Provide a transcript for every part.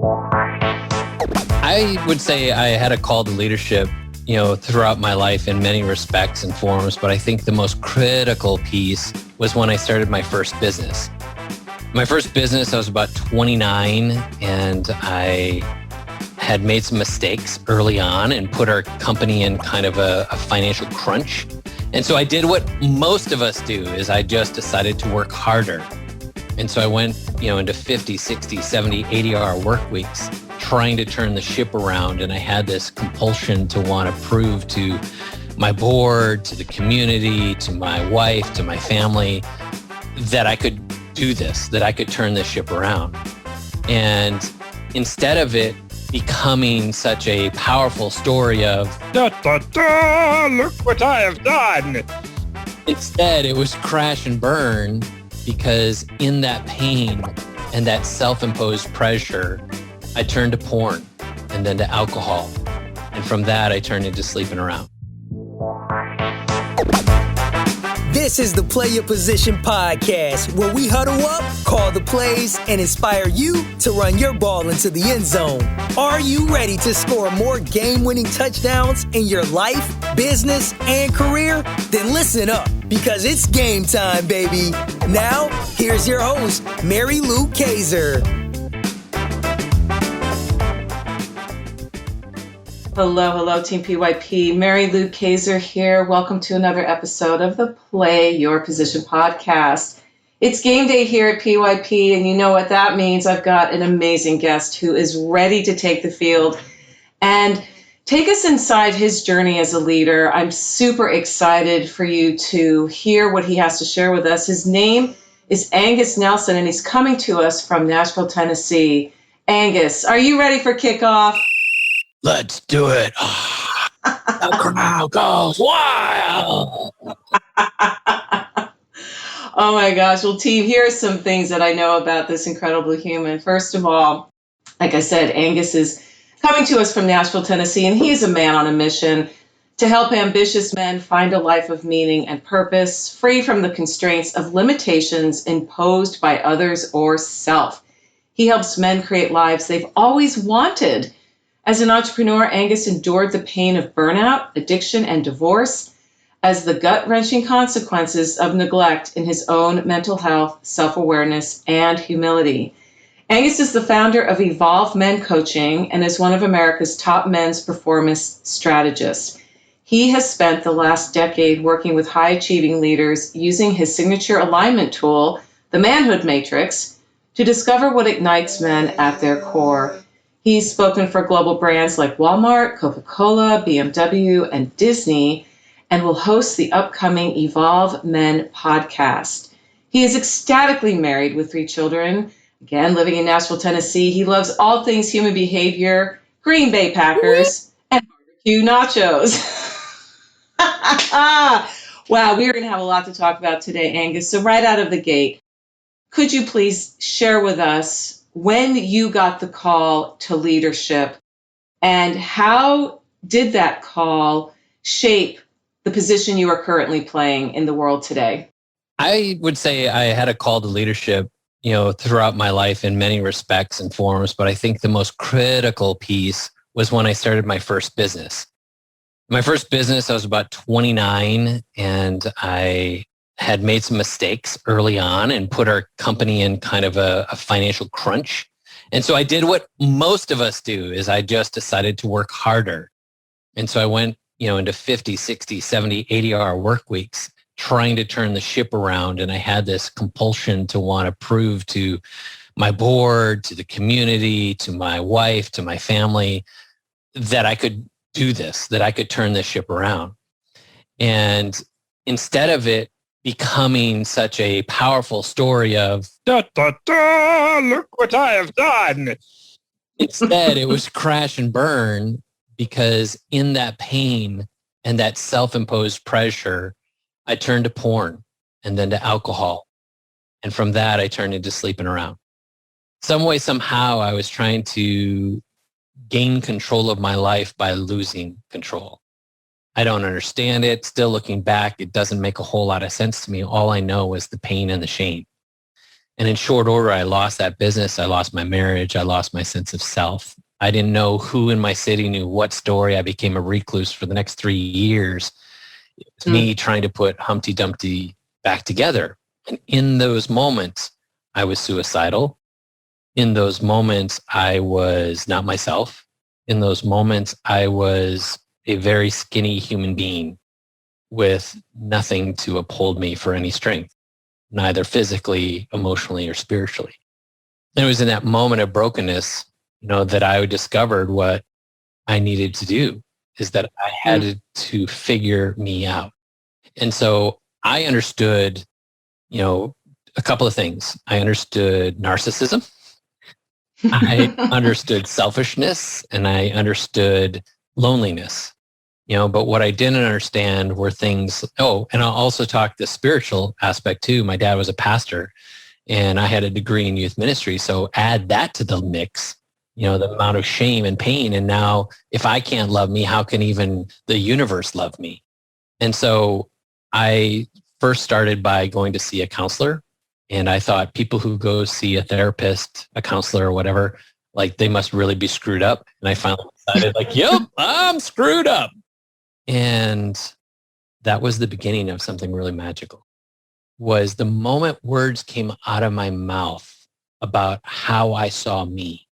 I would say I had a call to leadership, throughout my life in many respects and forms, but I think the most critical piece was when I started my first business. My first business, I was about 29, and I had made some mistakes early on and put our company in kind of a financial crunch. And so I did what most of us do, is I just decided to work harder. And so I went, into 50, 60, 70, 80-hour work weeks, trying to turn the ship around. And I had this compulsion to want to prove to my board, to the community, to my wife, to my family, that I could do this, that I could turn this ship around. And instead of it becoming such a powerful story of, da, da, da, look what I have done. Instead, it was crash and burn, because in that pain and that self-imposed pressure, I turned to porn and then to alcohol. And from that, I turned into sleeping around. This is the Play Your Position podcast, where we huddle up, call the plays, and inspire you to run your ball into the end zone. Are you ready to score more game-winning touchdowns in your life, business, and career? Then listen up, because it's game time, baby. Now, here's your host, Mary Lou Kaiser. Hello, Team PYP. Mary Lou Kaiser here. Welcome to another episode of the Play Your Position podcast. It's game day here at PYP, and you know what that means. I've got an amazing guest who is ready to take the field and take us inside his journey as a leader. I'm super excited for you to hear what he has to share with us. His name is Angus Nelson, and he's coming to us from Nashville, Tennessee. Angus, are you ready for kickoff? Let's do it. The crowd goes wild. Oh my gosh. Well, team, here are some things that I know about this incredible human. First of all, like I said, Angus is coming to us from Nashville, Tennessee, and he's a man on a mission to help ambitious men find a life of meaning and purpose, free from the constraints of limitations imposed by others or self. He helps men create lives they've always wanted. As an entrepreneur, Angus endured the pain of burnout, addiction, and divorce as the gut-wrenching consequences of neglect in his own mental health, self-awareness, and humility. Angus is the founder of Evolve Men Coaching and is one of America's top men's performance strategists. He has spent the last decade working with high-achieving leaders using his signature alignment tool, the Manhood Matrix, to discover what ignites men at their core. He's spoken for global brands like Walmart, Coca-Cola, BMW, and Disney, and will host the upcoming Evolve Men podcast. He is ecstatically married with 3 children, again, living in Nashville, Tennessee. He loves all things human behavior, Green Bay Packers, and barbecue nachos. Wow, we're going to have a lot to talk about today, Angus. So right out of the gate, could you please share with us when you got the call to leadership, and how did that call shape the position you are currently playing in the world today? I would say I had a call to leadership, throughout my life in many respects and forms, but I think the most critical piece was when I started my first business. My first business, I was about 29, and I had made some mistakes early on and put our company in kind of a financial crunch. And so I did what most of us do, is I just decided to work harder. And so I went, into 50, 60, 70, 80-hour work weeks, trying to turn the ship around. And I had this compulsion to want to prove to my board, to the community, to my wife, to my family, that I could do this, that I could turn this ship around. And instead of it becoming such a powerful story of, da, da, da, look what I have done. Instead, it was crash and burn, because in that pain and that self-imposed pressure, I turned to porn and then to alcohol. And from that, I turned into sleeping around. Some way, somehow, I was trying to gain control of my life by losing control. I don't understand it. Still looking back, it doesn't make a whole lot of sense to me. All I know is the pain and the shame. And in short order, I lost that business. I lost my marriage. I lost my sense of self. I didn't know who in my city knew what story. I became a recluse for the next 3 years. It was me trying to put Humpty Dumpty back together. And in those moments, I was suicidal. In those moments, I was not myself. In those moments, I was a very skinny human being with nothing to uphold me for any strength, neither physically, emotionally, or spiritually. And it was in that moment of brokenness, that I discovered what I needed to do, is that I had to figure me out. And so I understood, a couple of things. I understood narcissism. I understood selfishness, and I understood loneliness. But what I didn't understand were things, and I'll also talk the spiritual aspect too. My dad was a pastor and I had a degree in youth ministry. So add that to the mix, the amount of shame and pain. And now if I can't love me, how can even the universe love me? And so I first started by going to see a counselor. And I thought people who go see a therapist, a counselor or whatever, like they must really be screwed up. And I finally decided yep, I'm screwed up. And that was the beginning of something really magical. Was the moment words came out of my mouth about how I saw me.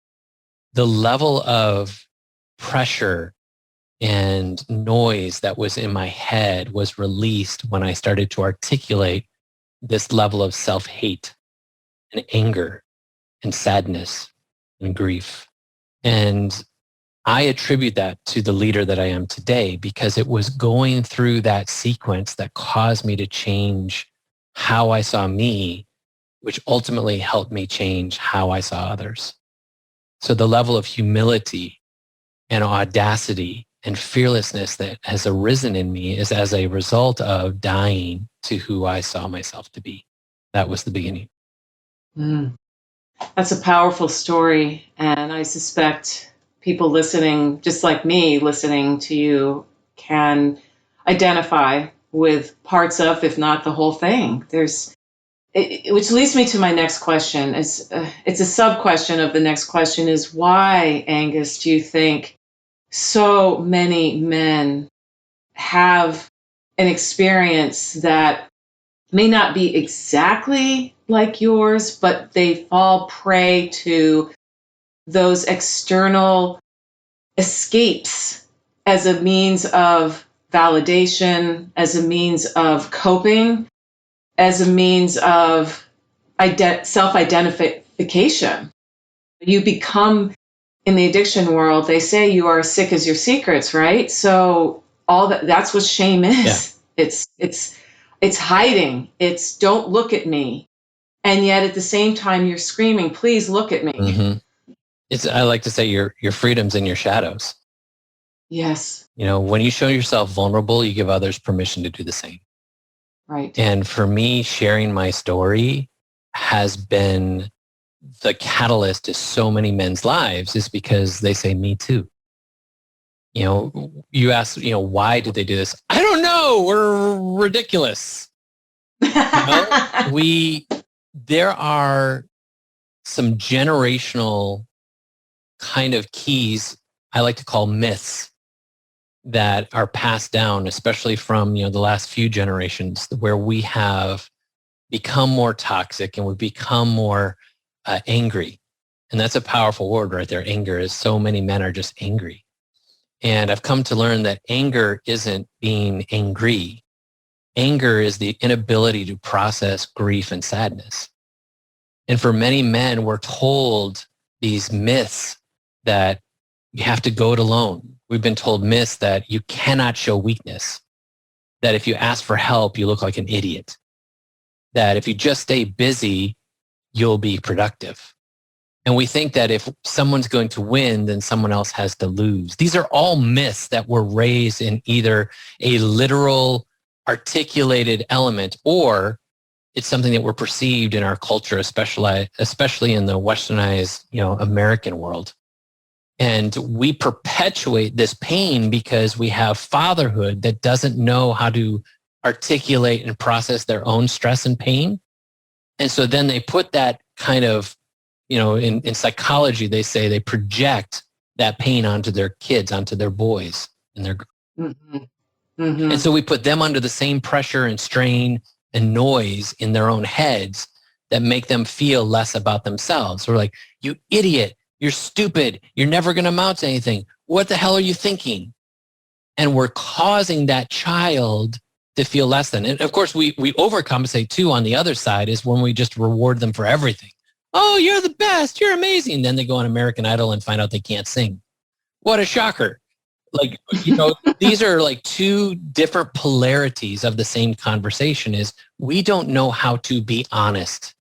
The level of pressure and noise that was in my head was released when I started to articulate this level of self-hate and anger and sadness and grief. And I attribute that to the leader that I am today, because it was going through that sequence that caused me to change how I saw me, which ultimately helped me change how I saw others. So the level of humility and audacity and fearlessness that has arisen in me is as a result of dying to who I saw myself to be. That was the beginning. That's a powerful story. And I suspect people listening, just like me listening to you, can identify with parts of, if not the whole thing. Which leads me to my next question. It's a sub-question of the next question is, why, Angus, do you think so many men have an experience that may not be exactly like yours, but they fall prey to those external escapes as a means of validation, as a means of coping, as a means of self-identification? You become, in the addiction world, they say you are as sick as your secrets, right? So that's what shame is. Yeah. It's hiding. It's don't look at me. And yet at the same time, you're screaming, please look at me. Mm-hmm. I like to say your freedom's in your shadows. Yes. When you show yourself vulnerable, you give others permission to do the same. Right. And for me, sharing my story has been the catalyst to so many men's lives, is because they say, me too. You ask, why did they do this? I don't know. We're ridiculous. There are some generational kind of keys I like to call myths that are passed down, especially from, the last few generations, where we have become more toxic and we've become more angry. And that's a powerful word right there. Anger is, so many men are just angry. And I've come to learn that anger isn't being angry. Anger is the inability to process grief and sadness. And for many men, we're told these myths that you have to go it alone. We've been told myths that you cannot show weakness, that if you ask for help, you look like an idiot, that if you just stay busy, you'll be productive. And we think that if someone's going to win, then someone else has to lose. These are all myths that were raised in either a literal articulated element, or it's something that we're perceived in our culture, especially in the westernized, American world. And we perpetuate this pain because we have fatherhood that doesn't know how to articulate and process their own stress and pain. And so then they put that kind of, in psychology, they say they project that pain onto their kids, onto their boys and their. Mm-hmm. Mm-hmm. And so we put them under the same pressure and strain and noise in their own heads that make them feel less about themselves. We're like, you idiot, you're stupid, you're never going to amount to anything. What the hell are you thinking? And we're causing that child to feel less than. And of course, we overcompensate too on the other side is when we just reward them for everything. Oh, you're the best, you're amazing. Then they go on American Idol and find out they can't sing. What a shocker. Like, these are like two different polarities of the same conversation is we don't know how to be honest.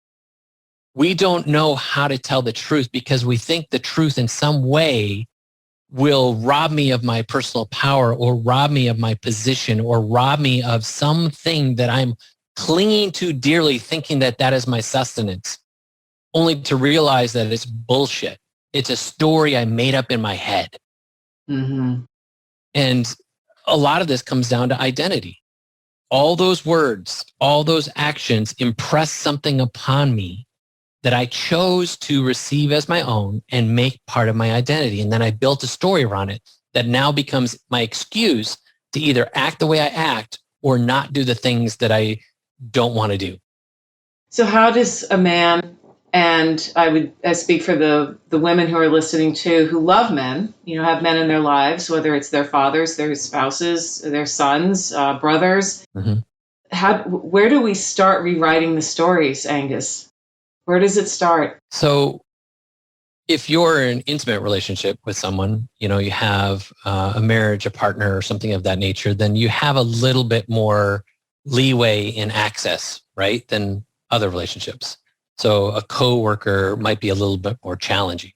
We don't know how to tell the truth because we think the truth in some way will rob me of my personal power or rob me of my position or rob me of something that I'm clinging to dearly, thinking that that is my sustenance, only to realize that it's bullshit. It's a story I made up in my head. Mm-hmm. And a lot of this comes down to identity. All those words, all those actions impress something upon me that I chose to receive as my own and make part of my identity. And then I built a story around it that now becomes my excuse to either act the way I act or not do the things that I don't want to do. So how does a man, and I speak for the women who are listening too, who love men, have men in their lives, whether it's their fathers, their spouses, their sons, brothers. Mm-hmm. Where do we start rewriting the stories, Angus? Where does it start? So if you're in an intimate relationship with someone, you have a marriage, a partner, or something of that nature, then you have a little bit more leeway in access, right, than other relationships. So a coworker might be a little bit more challenging.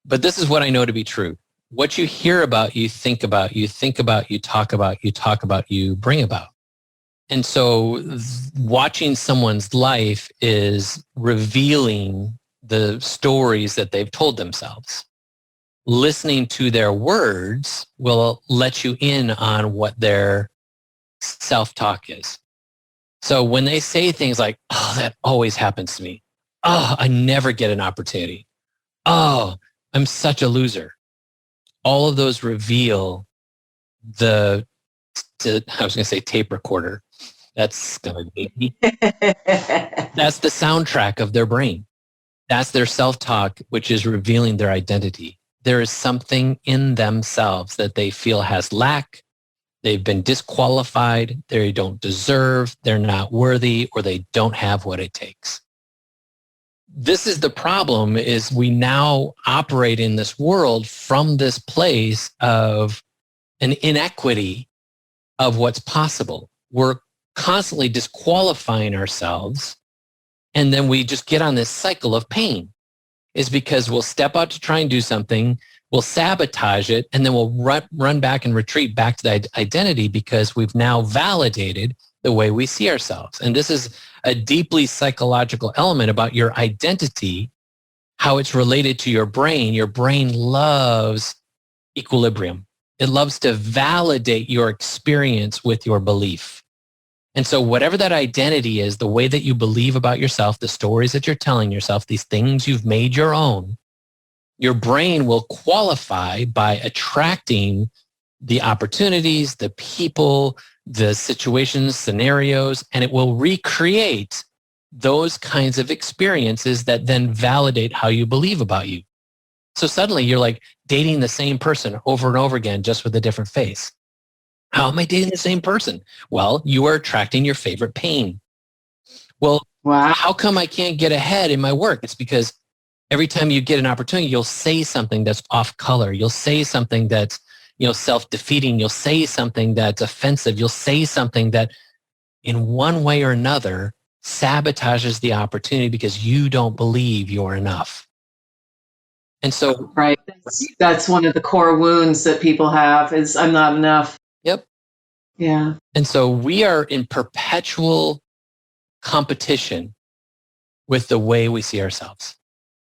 But this is what I know to be true. What you hear about, you think about, you talk about, you bring about. And so watching someone's life is revealing the stories that they've told themselves. Listening to their words will let you in on what their self-talk is. So when they say things like, oh, that always happens to me. Oh, I never get an opportunity. Oh, I'm such a loser. All of those reveal I was going to say tape recorder. That's going to be, that's the soundtrack of their brain. That's their self-talk, which is revealing their identity. There is something in themselves that they feel has lack. They've been disqualified. They don't deserve. They're not worthy, or they don't have what it takes. This is the problem, is we now operate in this world from this place of an inequity of what's possible. We're constantly disqualifying ourselves, and then we just get on this cycle of pain. Is because we'll step out to try and do something, we'll sabotage it, and then we'll run back and retreat back to the identity because we've now validated the way we see ourselves. And this is a deeply psychological element about your identity, how it's related to your brain. Your brain loves equilibrium. It loves to validate your experience with your belief. And so whatever that identity is, the way that you believe about yourself, the stories that you're telling yourself, these things you've made your own, your brain will qualify by attracting the opportunities, the people, the situations, scenarios, and it will recreate those kinds of experiences that then validate how you believe about you. So suddenly you're like dating the same person over and over again, just with a different face. How am I dating the same person? Well, you are attracting your favorite pain. Well, wow. How come I can't get ahead in my work? It's because every time you get an opportunity, you'll say something that's off color. You'll say something that's, self-defeating. You'll say something that's offensive. You'll say something that in one way or another sabotages the opportunity because you don't believe you're enough. And so, right. That's one of the core wounds that people have is I'm not enough. Yep. Yeah. And so we are in perpetual competition with the way we see ourselves.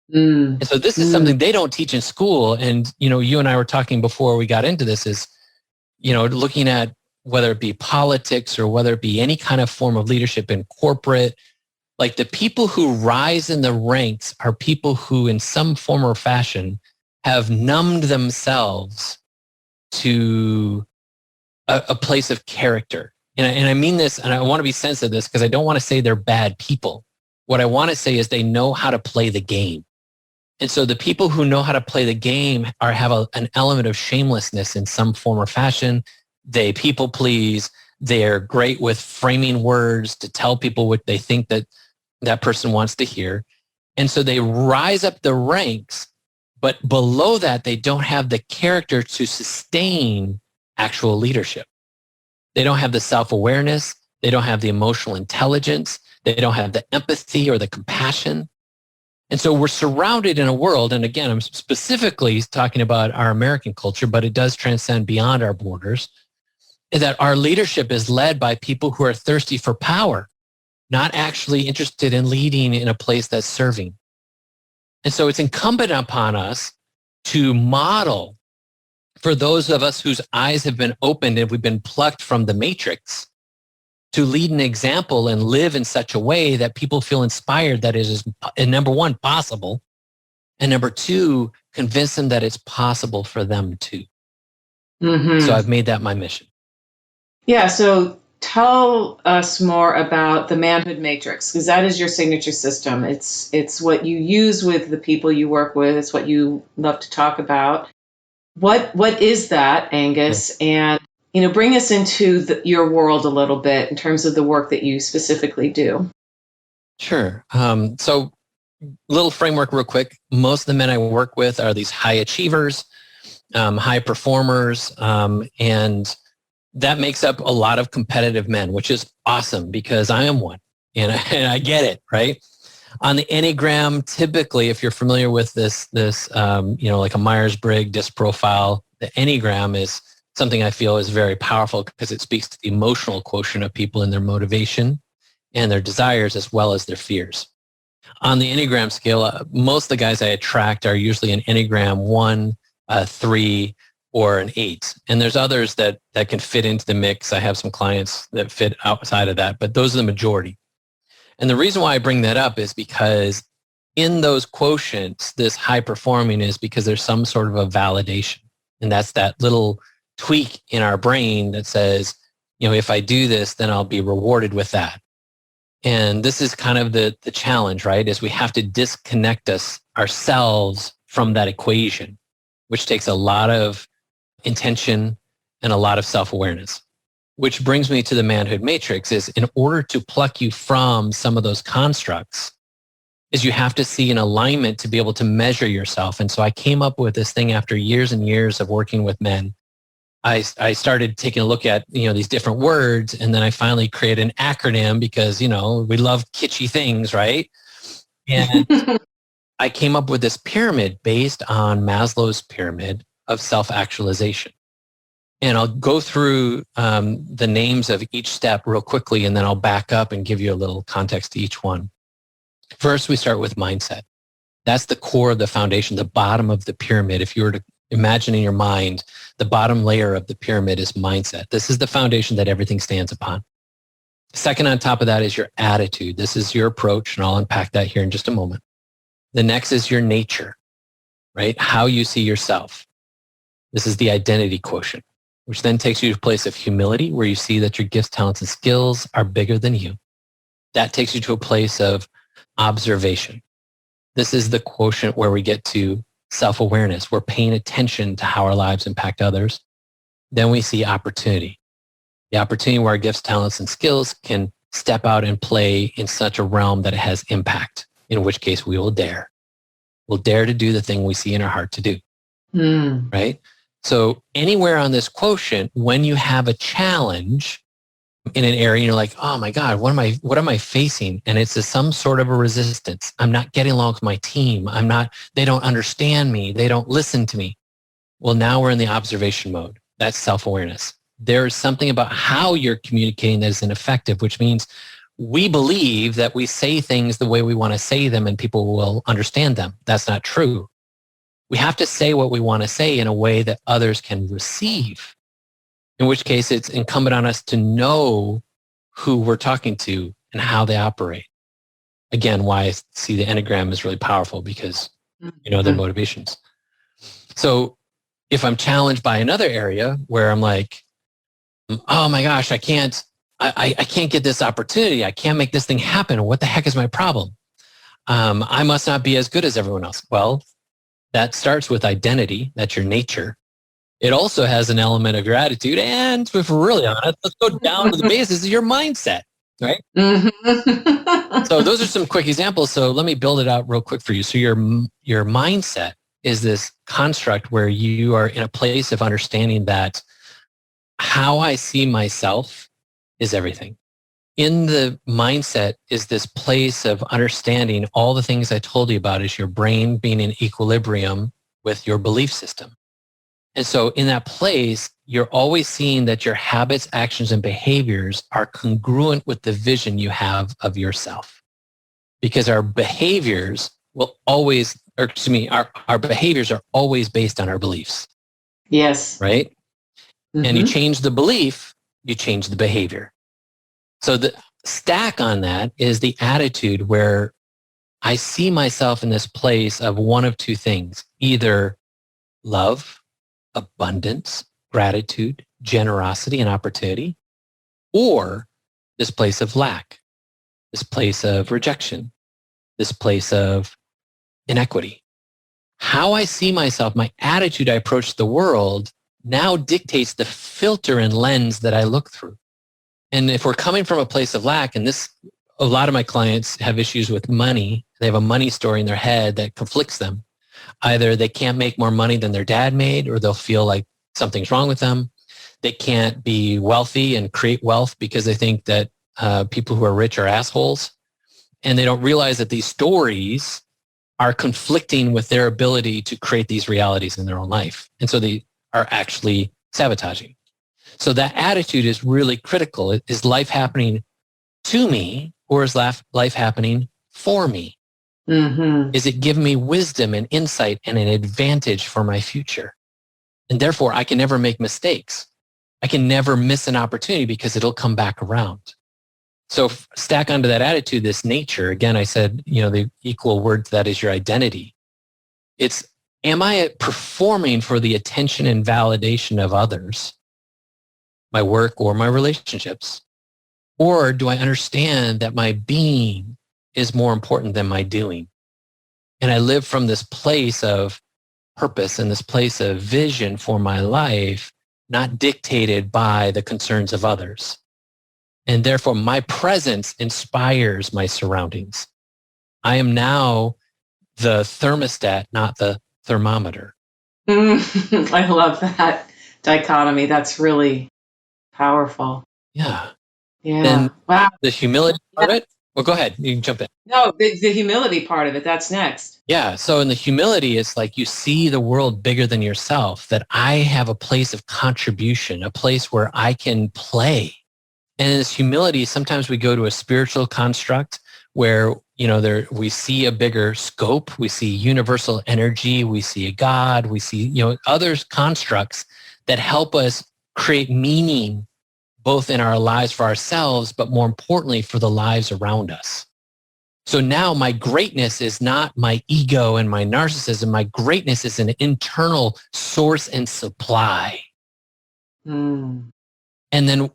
And so this is something they don't teach in school. And, you and I were talking before we got into this is, looking at whether it be politics or whether it be any kind of form of leadership in corporate, Like the people who rise in the ranks are people who in some form or fashion have numbed themselves to a place of character. And I mean this, and I want to be sensitive to this because I don't want to say they're bad people. What I want to say is they know how to play the game. And so the people who know how to play the game have an element of shamelessness in some form or fashion. They people please. They're great with framing words to tell people what they think that person wants to hear. And so they rise up the ranks, but below that, they don't have the character to sustain actual leadership. They don't have the self-awareness. They don't have the emotional intelligence. They don't have the empathy or the compassion. And so we're surrounded in a world, and again, I'm specifically talking about our American culture, but it does transcend beyond our borders, that our leadership is led by people who are thirsty for power, not actually interested in leading in a place that's serving. And so it's incumbent upon us to model for those of us whose eyes have been opened and we've been plucked from the matrix to lead an example and live in such a way that people feel inspired that it is, number one, possible, and number two, convince them that it's possible for them too. Mm-hmm. So I've made that my mission. Yeah, so tell us more about the Manhood Matrix, because that is your signature system. It's what you use with the people you work with. It's what you love to talk about. What is that, Angus? And bring us into your world a little bit in terms of the work that you specifically do. Sure. So little framework real quick. Most of the men I work with are these high achievers, high performers, and that makes up a lot of competitive men, which is awesome because I am one and I get it, right? On the Enneagram, typically, if you're familiar with this, like a Myers-Briggs disc profile, the Enneagram is something I feel is very powerful because it speaks to the emotional quotient of people and their motivation and their desires as well as their fears. On the Enneagram scale, most of the guys I attract are usually an Enneagram 1, 3, or an 8. And there's others that can fit into the mix. I have some clients that fit outside of that, but those are the majority. And the reason why I bring that up is because in those quotients, this high performing is because there's some sort of a validation. And that's that little tweak in our brain that says, if I do this, then I'll be rewarded with that. And this is kind of the challenge, right? Is we have to disconnect ourselves from that equation, which takes a lot of intention and a lot of self-awareness. Which brings me to the Manhood Matrix is in order to pluck you from some of those constructs is you have to see an alignment to be able to measure yourself. And so I came up with this thing after years and years of working with men. I started taking a look at, these different words, and then I finally created an acronym because, we love kitschy things, right? And I came up with this pyramid based on Maslow's pyramid of self-actualization. And I'll go through the names of each step real quickly, and then I'll back up and give you a little context to each one. First, we start with mindset. That's the core of the foundation, the bottom of the pyramid. If you were to imagine in your mind, the bottom layer of the pyramid is mindset. This is the foundation that everything stands upon. Second on top of that is your attitude. This is your approach, and I'll unpack that here in just a moment. The next is your nature, right? How you see yourself. This is the identity quotient, which then takes you to a place of humility where you see that your gifts, talents, and skills are bigger than you. That takes you to a place of observation. This is the quotient where we get to self-awareness. We're paying attention to how our lives impact others. Then we see opportunity. The opportunity where our gifts, talents, and skills can step out and play in such a realm that it has impact, in which case we will dare. We'll dare to do the thing we see in our heart to do, right? So anywhere on this quotient, when you have a challenge in an area, you're like, oh my God, what am I facing? And it's some sort of a resistance. I'm not getting along with my team. They don't understand me. They don't listen to me. Well, now we're in the observation mode. That's self-awareness. There's something about how you're communicating that is ineffective, which means we believe that we say things the way we want to say them and people will understand them. That's not true. We have to say what we want to say in a way that others can receive, in which case it's incumbent on us to know who we're talking to and how they operate. again, why I see the Enneagram is really powerful, because their motivations. So if I'm challenged by another area where I'm like, oh my gosh, I can't get this opportunity. I can't make this thing happen. What the heck is my problem? I must not be as good as everyone else. Well, that starts with identity. That's your nature. It also has an element of gratitude. And if we're really honest, let's go down to the basis of your mindset, right? So those are some quick examples. So let me build it out real quick for you. So your mindset is this construct where you are in a place of understanding that how I see myself is everything. In the mindset is this place of understanding all the things I told you about is your brain being in equilibrium with your belief system. And so in that place, you're always seeing that your habits, actions, and behaviors are congruent with the vision you have of yourself. Because our behaviors will always, our behaviors are always based on our beliefs. Yes. Right? Mm-hmm. And you change the belief, you change the behavior. So the stack on that is the attitude where I see myself in this place of one of two things, either love, abundance, gratitude, generosity, and opportunity, or this place of lack, this place of rejection, this place of inequity. How I see myself, my attitude I approach the world now dictates the filter and lens that I look through. And if we're coming from a place of lack, and a lot of my clients have issues with money. They have a money story in their head that conflicts them. Either they can't make more money than their dad made, or they'll feel like something's wrong with them. They can't be wealthy and create wealth because they think that people who are rich are assholes. And they don't realize that these stories are conflicting with their ability to create these realities in their own life. And so they are actually sabotaging. So that attitude is really critical. Is life happening to me, or is life happening for me? Mm-hmm. Is it giving me wisdom and insight and an advantage for my future? And therefore, I can never make mistakes. I can never miss an opportunity because it'll come back around. So stack onto that attitude, this nature. Again, I said, the equal word to that is your identity. It's, am I performing for the attention and validation of others, my work or my relationships? Or do I understand that my being is more important than my doing? And I live from this place of purpose and this place of vision for my life, not dictated by the concerns of others. And therefore, my presence inspires my surroundings. I am now the thermostat, not the thermometer. I love that dichotomy. That's really powerful. Yeah. Yeah. And wow. The humility part of it. Well, go ahead. You can jump in. No, the humility part of it. That's next. Yeah. So in the humility, it's like you see the world bigger than yourself, that I have a place of contribution, a place where I can play. And in this humility, sometimes we go to a spiritual construct where, we see a bigger scope. We see universal energy. We see a God. We see, other constructs that help us create meaning both in our lives for ourselves, but more importantly, for the lives around us. So now my greatness is not my ego and my narcissism. My greatness is an internal source and supply. And then,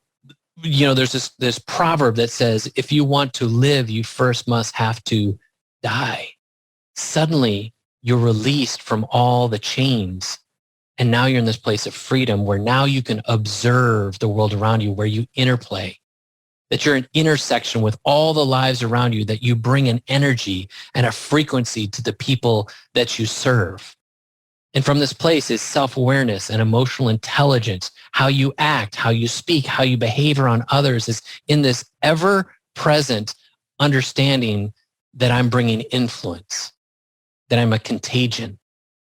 there's this proverb that says, if you want to live, you first must have to die. Suddenly, you're released from all the chains. And now you're in this place of freedom where now you can observe the world around you, where you interplay, that you're an intersection with all the lives around you, that you bring an energy and a frequency to the people that you serve. And from this place is self-awareness and emotional intelligence. How you act, how you speak, how you behave around others is in this ever-present understanding that I'm bringing influence, that I'm a contagion.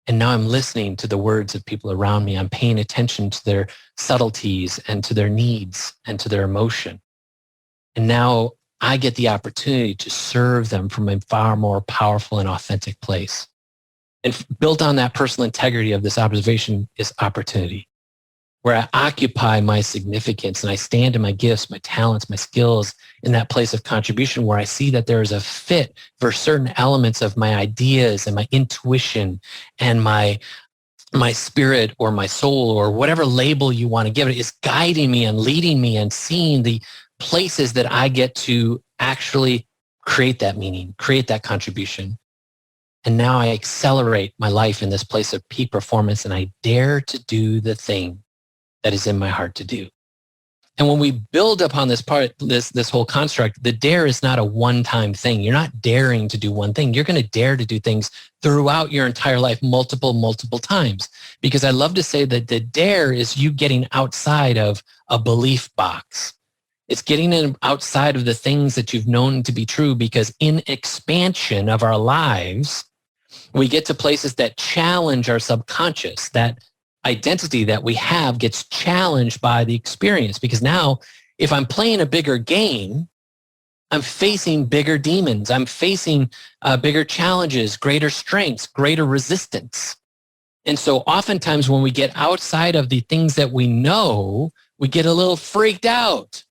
And now I'm listening to the words of people around me. I'm paying attention to their subtleties and to their needs and to their emotion. And now I get the opportunity to serve them from a far more powerful and authentic place. And built on that personal integrity of this observation is opportunity. where I occupy my significance and I stand in my gifts, my talents, my skills in that place of contribution where I see that there is a fit for certain elements of my ideas and my intuition and my spirit or my soul or whatever label you want to give it is guiding me and leading me and seeing the places that I get to actually create that meaning, create that contribution. And now I accelerate my life in this place of peak performance and I dare to do the thing that is in my heart to do. And when we build upon this whole construct, the dare is not a one-time thing. You're not daring to do one thing. You're going to dare to do things throughout your entire life, multiple times. Because I love to say that the dare is you getting outside of a belief box. It's getting outside of the things that you've known to be true, because in expansion of our lives, we get to places that challenge our subconscious, that identity that we have gets challenged by the experience. Because now if I'm playing a bigger game, I'm facing bigger demons. I'm facing bigger challenges, greater strengths, greater resistance. And so oftentimes when we get outside of the things that we know, we get a little freaked out.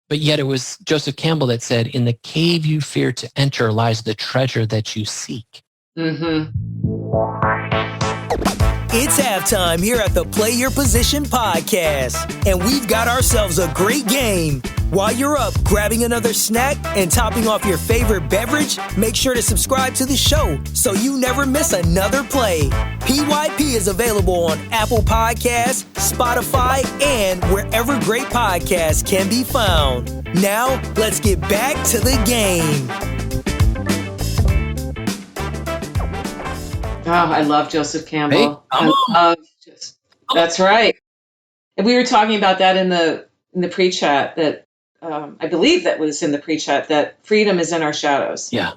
But yet it was Joseph Campbell that said, in the cave you fear to enter lies the treasure that you seek. Mm-hmm. It's halftime here at the Play Your Position podcast, and we've got ourselves a great game. While you're up grabbing another snack and topping off your favorite beverage, make sure to subscribe to the show so you never miss another play. PYP is available on Apple Podcasts, Spotify, and wherever great podcasts can be found. Now, let's get back to the game. Oh, I love Joseph Campbell. That's right. And we were talking about that in the pre-chat that I believe that was in the pre-chat, that freedom is in our shadows. Yeah.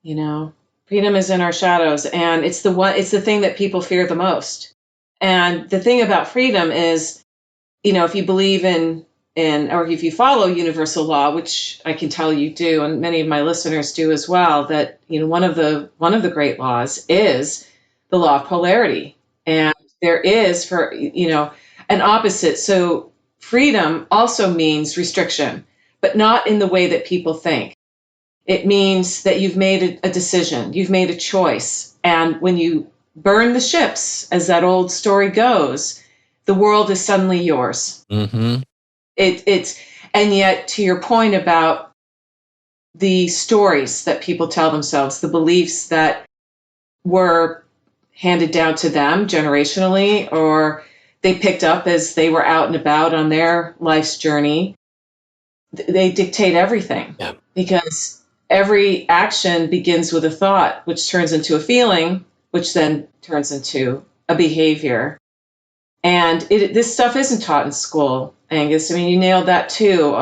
You know, freedom is in our shadows, and it's the thing that people fear the most. And the thing about freedom is, you know, if you believe in or if you follow universal law, which I can tell you do, and many of my listeners do as well, that, you know, one of the great laws is the law of polarity. And there is, for, you know, an opposite. So freedom also means restriction, but not in the way that people think. It means that you've made a decision, you've made a choice. And when you burn the ships, as that old story goes, the world is suddenly yours. Mm-hmm. And yet, to your point about the stories that people tell themselves, the beliefs that were handed down to them generationally, or they picked up as they were out and about on their life's journey, they dictate everything. Yeah. Because every action begins with a thought, which turns into a feeling, which then turns into a behavior. And this stuff isn't taught in school, Angus. I mean, you nailed that too.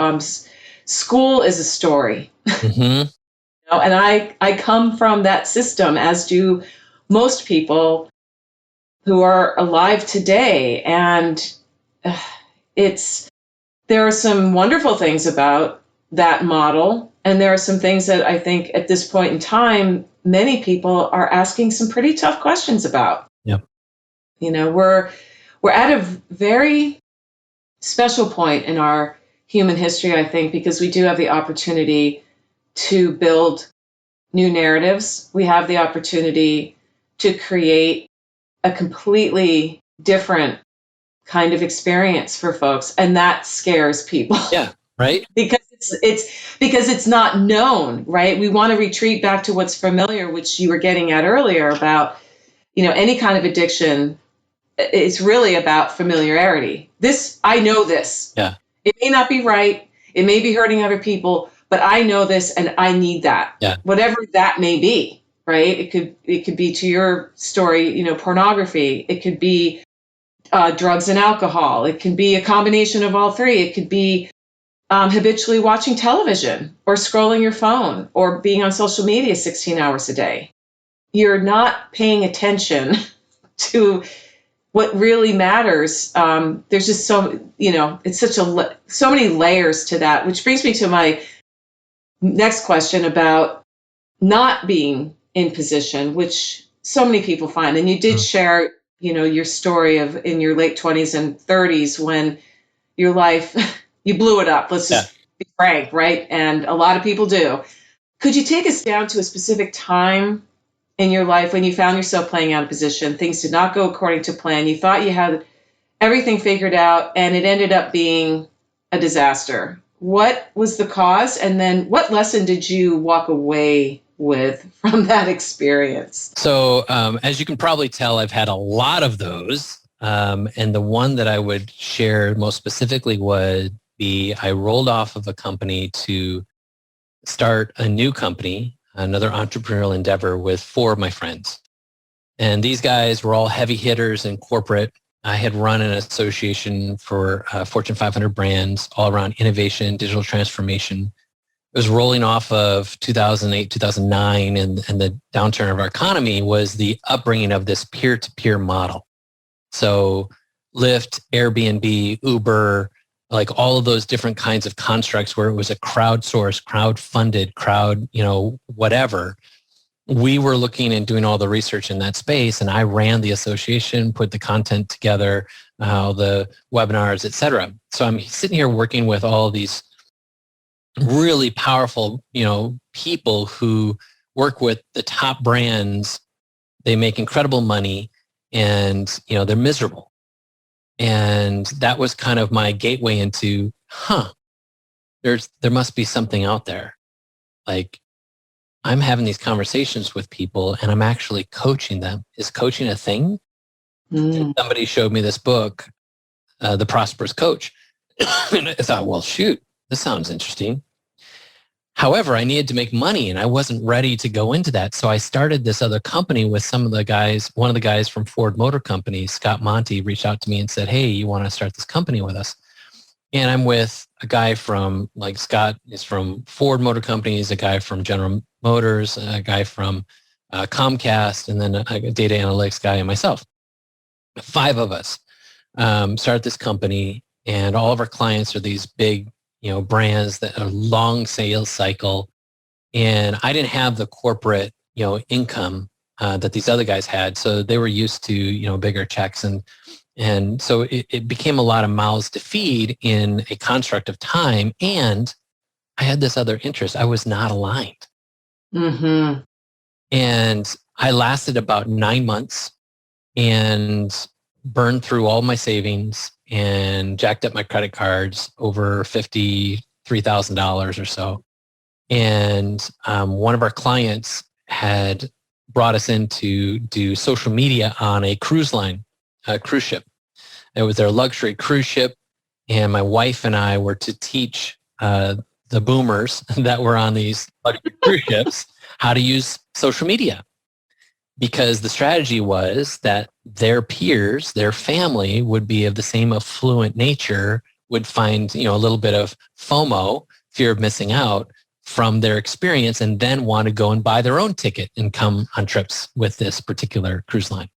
School is a story. Mm-hmm. You know, and I come from that system, as do most people who are alive today. And there are some wonderful things about that model. And there are some things that I think at this point in time, many people are asking some pretty tough questions about. Yep. You know, we're at a very special point in our human history, I think, because we do have the opportunity to build new narratives. We have the opportunity to create a completely different kind of experience for folks. And that scares people. Yeah, right? Because it's not known, right? We want to retreat back to what's familiar, which you were getting at earlier about, you know, any kind of addiction. It's really about familiarity. I know this. Yeah. It may not be right. It may be hurting other people, but I know this and I need that. Yeah. Whatever that may be, right? It could be, to your story, you know, pornography. It could be drugs and alcohol. It can be a combination of all three. It could be habitually watching television or scrolling your phone or being on social media 16 hours a day. You're not paying attention to what really matters. There's just it's so many layers to that, which brings me to my next question about not being in position, which so many people find. And you did share your story of in your late 20s and 30s when your life, you blew it up. Let's just be frank, right? And a lot of people do. Could you take us down to a specific time in your life when you found yourself playing out of position? Things did not go according to plan. You thought you had everything figured out, and it ended up being a disaster. What was the cause? And then what lesson did you walk away with from that experience? So as you can probably tell, I've had a lot of those. And the one that I would share most specifically would be I rolled off of a company to start a new company, another entrepreneurial endeavor with 4 of my friends. And these guys were all heavy hitters in corporate. I had run an association for Fortune 500 brands all around innovation, digital transformation. It was rolling off of 2008, 2009, and the downturn of our economy was the upbringing of this peer-to-peer model. So Lyft, Airbnb, Uber, like all of those different kinds of constructs where it was a crowdsourced, crowd-funded, whatever. We were looking and doing all the research in that space, and I ran the association, put the content together, the webinars, et cetera. So I'm sitting here working with all of these really powerful, people who work with the top brands. They make incredible money, and they're miserable. And that was kind of my gateway into, there must be something out there. Like, I'm having these conversations with people and I'm actually coaching them. Is coaching a thing? And somebody showed me this book, The Prosperous Coach. And I thought, well, shoot, this sounds interesting. However, I needed to make money and I wasn't ready to go into that. So I started this other company with some of the guys. One of the guys from Ford Motor Company, Scott Monty, reached out to me and said, hey, you want to start this company with us? And I'm with a guy from, Scott is from Ford Motor Company, he's a guy from General Motors, a guy from Comcast, and then a data analytics guy and myself. 5 of us start this company, and all of our clients are these big, brands that are long sales cycle. And I didn't have the corporate, income that these other guys had. So they were used to, bigger checks. And so it became a lot of mouths to feed in a construct of time. And I had this other interest. I was not aligned. Mm-hmm. And I lasted about 9 months and burned through all my savings and jacked up my credit cards over $53,000 or so. And one of our clients had brought us in to do social media on a cruise line, a cruise ship. It was their luxury cruise ship. And my wife and I were to teach the boomers that were on these luxury cruise ships how to use social media. Because the strategy was that their peers, their family would be of the same affluent nature, would find, a little bit of FOMO, fear of missing out, from their experience, and then want to go and buy their own ticket and come on trips with this particular cruise line.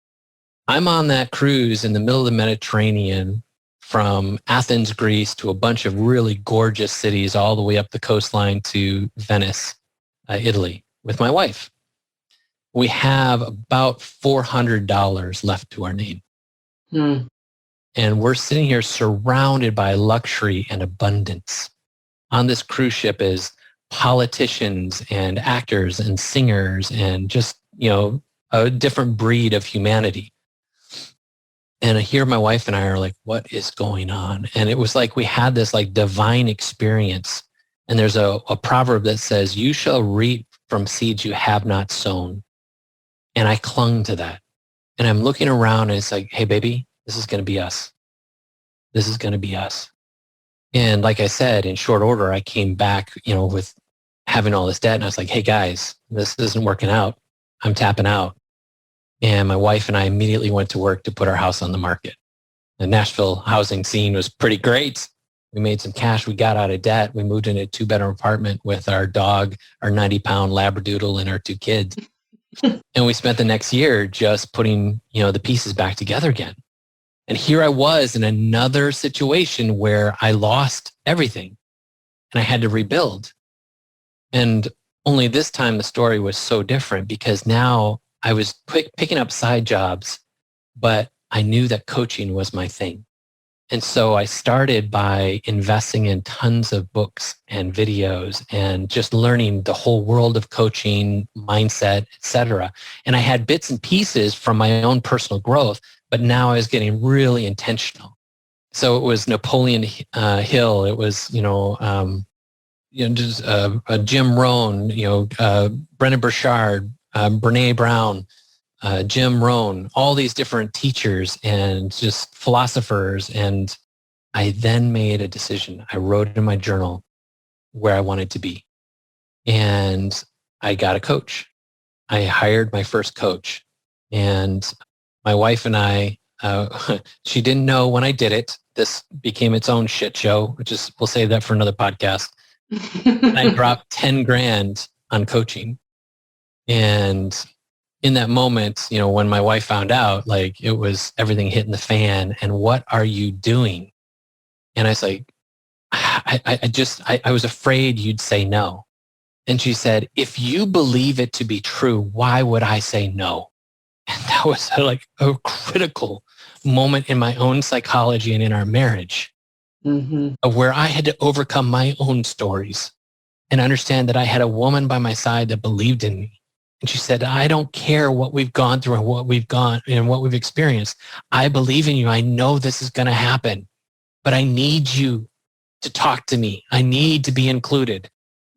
I'm on that cruise in the middle of the Mediterranean from Athens, Greece, to a bunch of really gorgeous cities all the way up the coastline to Venice, Italy, with my wife. We have about $400 left to our name. And we're sitting here surrounded by luxury and abundance. On this cruise ship is politicians and actors and singers and just, a different breed of humanity. And here my wife and I are like, what is going on? And it was like we had this divine experience. And there's a proverb that says, you shall reap from seeds you have not sown. And I clung to that. And I'm looking around and it's like, hey, baby, this is going to be us. This is going to be us. And like I said, in short order, I came back, with having all this debt. And I was like, hey, guys, this isn't working out. I'm tapping out. And my wife and I immediately went to work to put our house on the market. The Nashville housing scene was pretty great. We made some cash. We got out of debt. We moved in a 2-bedroom apartment with our dog, our 90-pound Labradoodle, and our 2 kids. And we spent the next year just putting, the pieces back together again. And here I was in another situation where I lost everything and I had to rebuild. And only this time the story was so different because now I was picking up side jobs, but I knew that coaching was my thing. And so I started by investing in tons of books and videos and just learning the whole world of coaching, mindset, etc. And I had bits and pieces from my own personal growth, but now I was getting really intentional. So it was Napoleon Hill. It was, just Jim Rohn, Brennan Burchard, Brene Brown, Jim Rohn, all these different teachers and just philosophers. And I then made a decision. I wrote in my journal where I wanted to be. And I got a coach. I hired my first coach. And my wife and I, she didn't know when I did it. This became its own shit show, which is, we'll save that for another podcast. And I dropped 10 grand on coaching. And in that moment, when my wife found out, like it was everything hitting the fan and what are you doing? And I was like, I was afraid you'd say no. And she said, if you believe it to be true, why would I say no? And that was like a critical moment in my own psychology and in our marriage of where I had to overcome my own stories and understand that I had a woman by my side that believed in me. And she said, I don't care what we've gone through and what we've gone and what we've experienced. I believe in you. I know this is going to happen, but I need you to talk to me. I need to be included.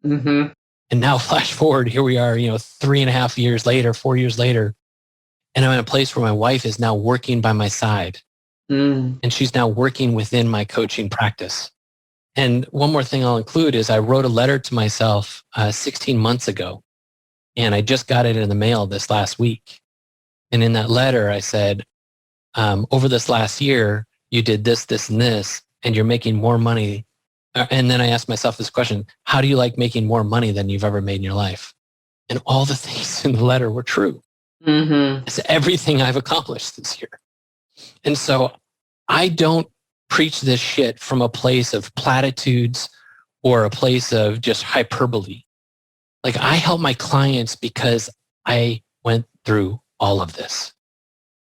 And now flash forward, here we are, 3.5 years later, 4 years later. And I'm in a place where my wife is now working by my side. And she's now working within my coaching practice. And one more thing I'll include is I wrote a letter to myself 16 months ago. And I just got it in the mail this last week. And in that letter, I said, over this last year, you did this, this, and this, and you're making more money. And then I asked myself this question, how do you like making more money than you've ever made in your life? And all the things in the letter were true. It's everything I've accomplished this year. And so I don't preach this shit from a place of platitudes or a place of just hyperbole. Like I help my clients because I went through all of this.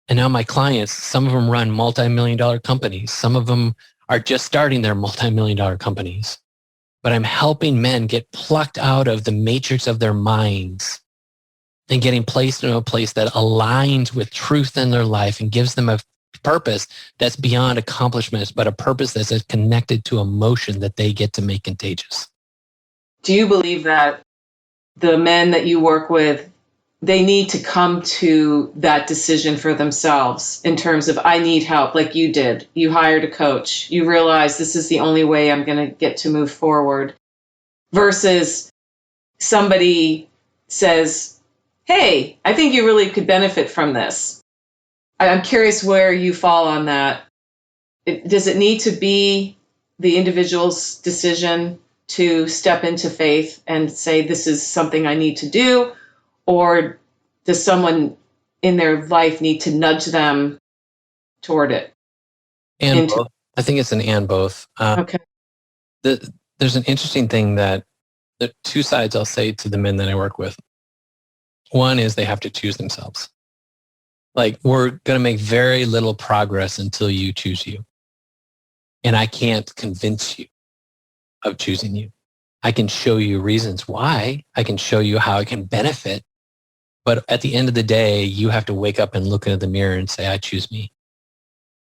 And now my clients, some of them run multi-million-dollar companies. Some of them are just starting their multi-million-dollar companies. But I'm helping men get plucked out of the matrix of their minds and getting placed in a place that aligns with truth in their life and gives them a purpose that's beyond accomplishments, but a purpose that's connected to emotion that they get to make contagious. Do you believe that the men that you work with, they need to come to that decision for themselves in terms of, I need help, like you did. You hired a coach. You realize this is the only way I'm going to get to move forward, versus somebody says, hey, I think you really could benefit from this. I'm curious where you fall on that. Does it need to be the individual's decision to step into faith and say, this is something I need to do? Or does someone in their life need to nudge them toward it? And both. I think it's an and both. Okay. There's an interesting thing that the two sides I'll say to the men that I work with. One is they have to choose themselves. Like, we're going to make very little progress until you choose you. And I can't convince you of choosing you. I can show you reasons why. I can show you how it can benefit. But at the end of the day, you have to wake up and look into the mirror and say, I choose me.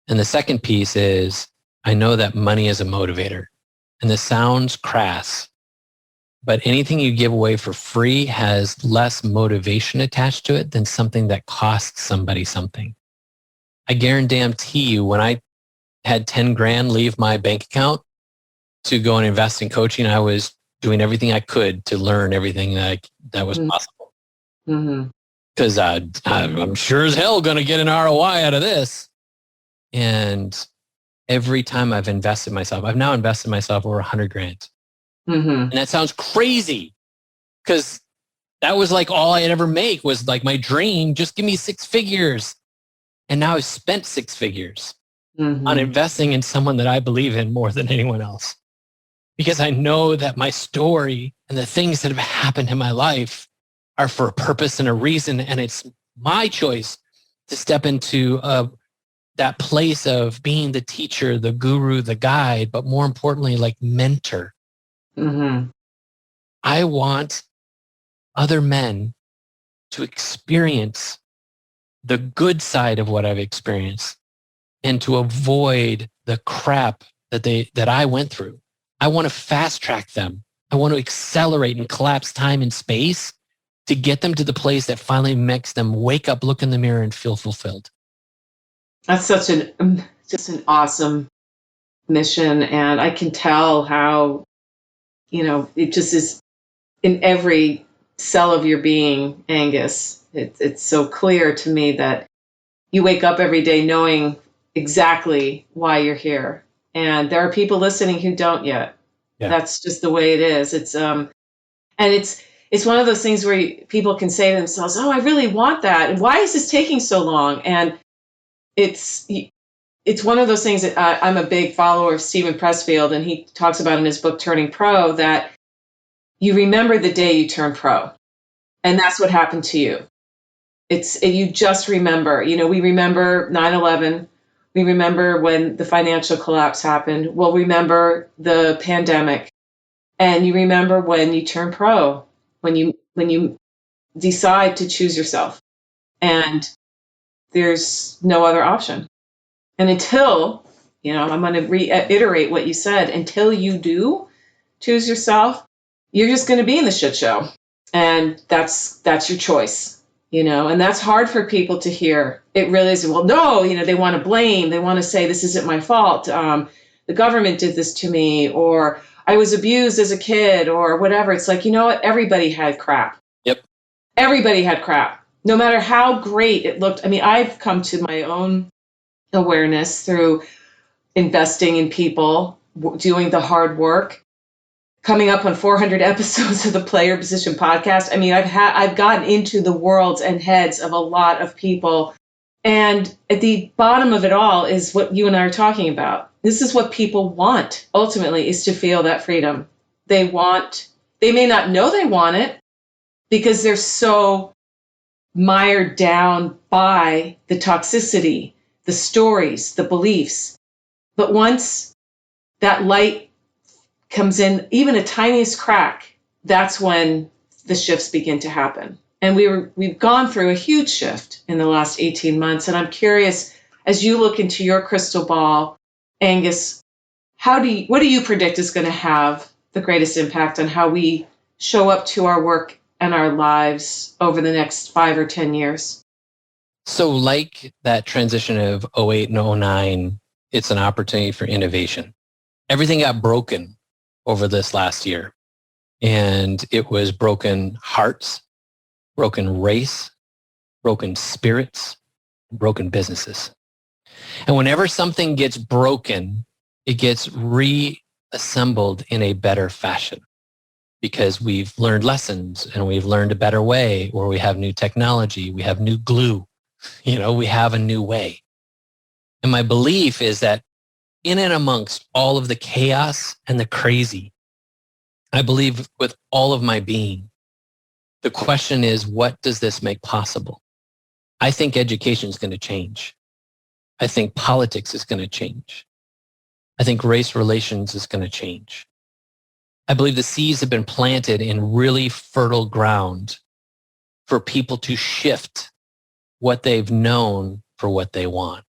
And the second piece is, I know that money is a motivator. And this sounds crass, but anything you give away for free has less motivation attached to it than something that costs somebody something. I guarantee you, when I had 10 grand leave my bank account to go and invest in coaching, I was doing everything I could to learn everything that was possible. Because I'm sure as hell going to get an ROI out of this. And every time I've invested myself, I've now invested myself over 100 grand. And that sounds crazy because that was like all I had ever make was like my dream. Just give me 6 figures. And now I've spent 6 figures on investing in someone that I believe in more than anyone else. Because I know that my story and the things that have happened in my life are for a purpose and a reason. And it's my choice to step into that place of being the teacher, the guru, the guide, but more importantly, like mentor. Mm-hmm. I want other men to experience the good side of what I've experienced and to avoid the crap that I went through. I want to fast track them. I want to accelerate and collapse time and space to get them to the place that finally makes them wake up, look in the mirror, and feel fulfilled. That's such just an awesome mission. And I can tell how, it just is in every cell of your being, Angus. It's so clear to me that you wake up every day knowing exactly why you're here. And there are people listening who don't yet. Yeah. That's just the way it is. And it's one of those things where people can say to themselves, "Oh, I really want that. And why is this taking so long?" And it's one of those things that I'm a big follower of Stephen Pressfield, and he talks about in his book, Turning Pro, that you remember the day you turn pro. And that's what happened to you. You just remember, we remember 9/11. We remember when the financial collapse happened. We'll remember the pandemic. And you remember when you turn pro, when you decide to choose yourself. And there's no other option. And until, I'm going to reiterate what you said, until you do choose yourself, you're just going to be in the shit show. And that's your choice. And that's hard for people to hear. It really is. Well, no, they want to blame. They want to say, this isn't my fault. The government did this to me, or I was abused as a kid, or whatever. It's like, you know what? Everybody had crap. Yep. Everybody had crap. No matter how great it looked. I mean, I've come to my own awareness through investing in people, doing the hard work, coming up on 400 episodes of the Player Position podcast. I mean, I've gotten into the worlds and heads of a lot of people. And at the bottom of it all is what you and I are talking about. This is what people want, ultimately, is to feel that freedom. They may not know they want it because they're so mired down by the toxicity, the stories, the beliefs. But once that light comes in, even a tiniest crack, that's when the shifts begin to happen. And we've gone through a huge shift in the last 18 months. And I'm curious, as you look into your crystal ball, Angus, what do you predict is going to have the greatest impact on how we show up to our work and our lives over the next 5 or 10 years? So like that transition of 08 and 09, it's an opportunity for innovation. Everything got broken over this last year. And it was broken hearts, broken race, broken spirits, broken businesses. And whenever something gets broken, it gets reassembled in a better fashion because we've learned lessons and we've learned a better way, or we have new technology, we have new glue, we have a new way. And my belief is that in and amongst all of the chaos and the crazy, I believe with all of my being, the question is, what does this make possible? I think education is going to change. I think politics is going to change. I think race relations is going to change. I believe the seeds have been planted in really fertile ground for people to shift what they've known for what they want.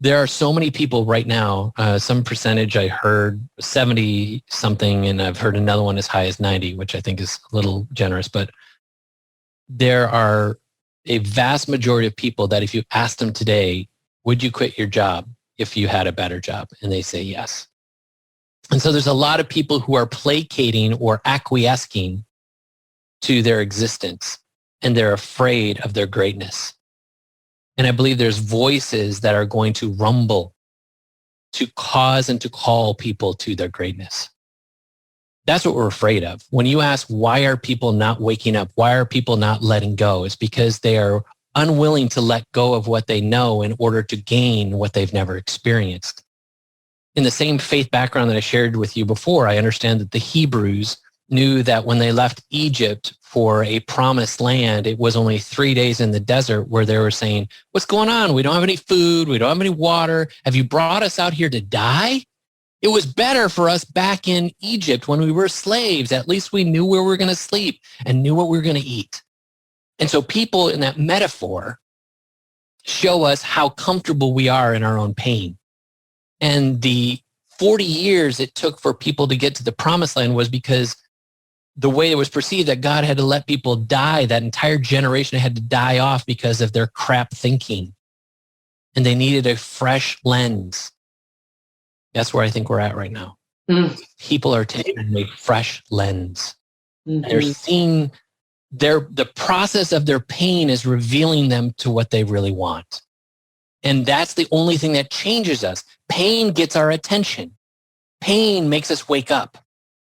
There are so many people right now, some percentage I heard 70 something, and I've heard another one as high as 90, which I think is a little generous, but there are a vast majority of people that if you ask them today, would you quit your job if you had a better job? And they say yes. And so there's a lot of people who are placating or acquiescing to their existence, and they're afraid of their greatness. And I believe there's voices that are going to rumble to cause and to call people to their greatness. That's what we're afraid of. When you ask, why are people not waking up? Why are people not letting go? It's because they are unwilling to let go of what they know in order to gain what they've never experienced. In the same faith background that I shared with you before, I understand that the Hebrews knew that when they left Egypt for a promised land, it was only 3 days in the desert where they were saying, what's going on? We don't have any food. We don't have any water. Have you brought us out here to die? It was better for us back in Egypt when we were slaves. At least we knew where we were going to sleep and knew what we were going to eat. And so people in that metaphor show us how comfortable we are in our own pain. And the 40 years it took for people to get to the promised land was because the way it was perceived that God had to let people die, that entire generation had to die off because of their crap thinking. And they needed a fresh lens. That's where I think we're at right now. People are taking a fresh lens. They're seeing the process of their pain is revealing them to what they really want. And that's the only thing that changes us. Pain gets our attention. Pain makes us wake up.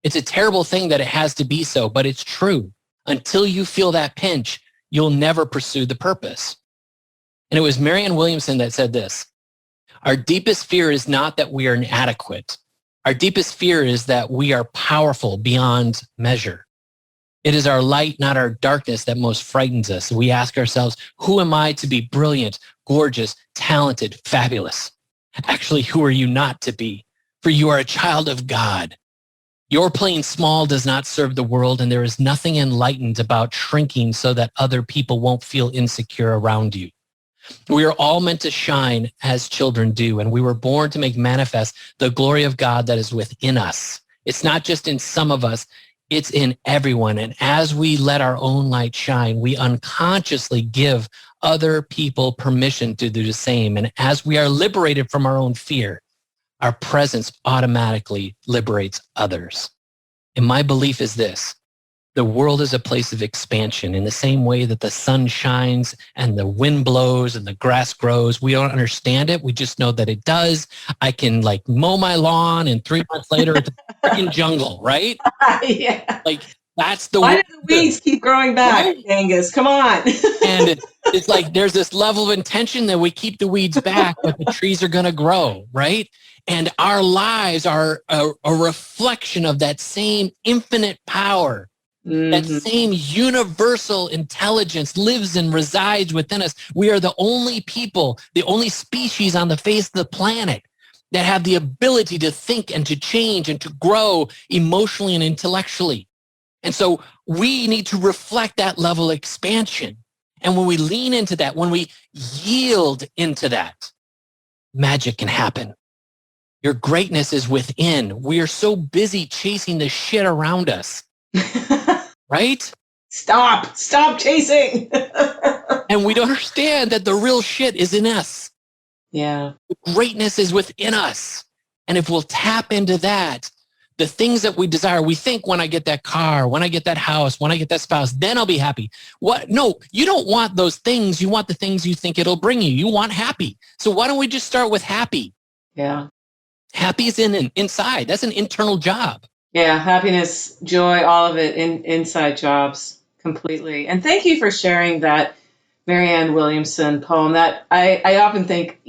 It's a terrible thing that it has to be so, but it's true. Until you feel that pinch, you'll never pursue the purpose. And it was Marianne Williamson that said this: our deepest fear is not that we are inadequate. Our deepest fear is that we are powerful beyond measure. It is our light, not our darkness, that most frightens us. We ask ourselves, who am I to be brilliant, gorgeous, talented, fabulous? Actually, who are you not to be? For you are a child of God. Your playing small does not serve the world, and there is nothing enlightened about shrinking so that other people won't feel insecure around you. We are all meant to shine as children do, and we were born to make manifest the glory of God that is within us. It's not just in some of us, it's in everyone. And as we let our own light shine, we unconsciously give other people permission to do the same. And as we are liberated from our own fear, our presence automatically liberates others. And my belief is this: the world is a place of expansion in the same way that the sun shines and the wind blows and the grass grows. We don't understand it. We just know that it does. I can mow my lawn and 3 months later it's a freaking jungle, right? Yeah. That's the Why do the weeds keep growing back, right? Angus? Come on. And it's like there's this level of intention that we keep the weeds back, but the trees are going to grow, right? And our lives are a reflection of that same infinite power. That same universal intelligence lives and resides within us. We are the only people, the only species on the face of the planet that have the ability to think and to change and to grow emotionally and intellectually. And so we need to reflect that level of expansion. And when we lean into that, when we yield into that, magic can happen. Your greatness is within. We are so busy chasing the shit around us. Right? Stop chasing. And we don't understand that the real shit is in us. Yeah. The greatness is within us. And if we'll tap into that, the things that we desire, we think when I get that car, when I get that house, when I get that spouse, then I'll be happy. What? No, you don't want those things. You want the things you think it'll bring you. You want happy. So why don't we just start with happy? Yeah. Happy is inside. That's an internal job. Yeah, happiness, joy, all of it inside jobs completely. And thank you for sharing that Marianne Williamson poem. That I often think,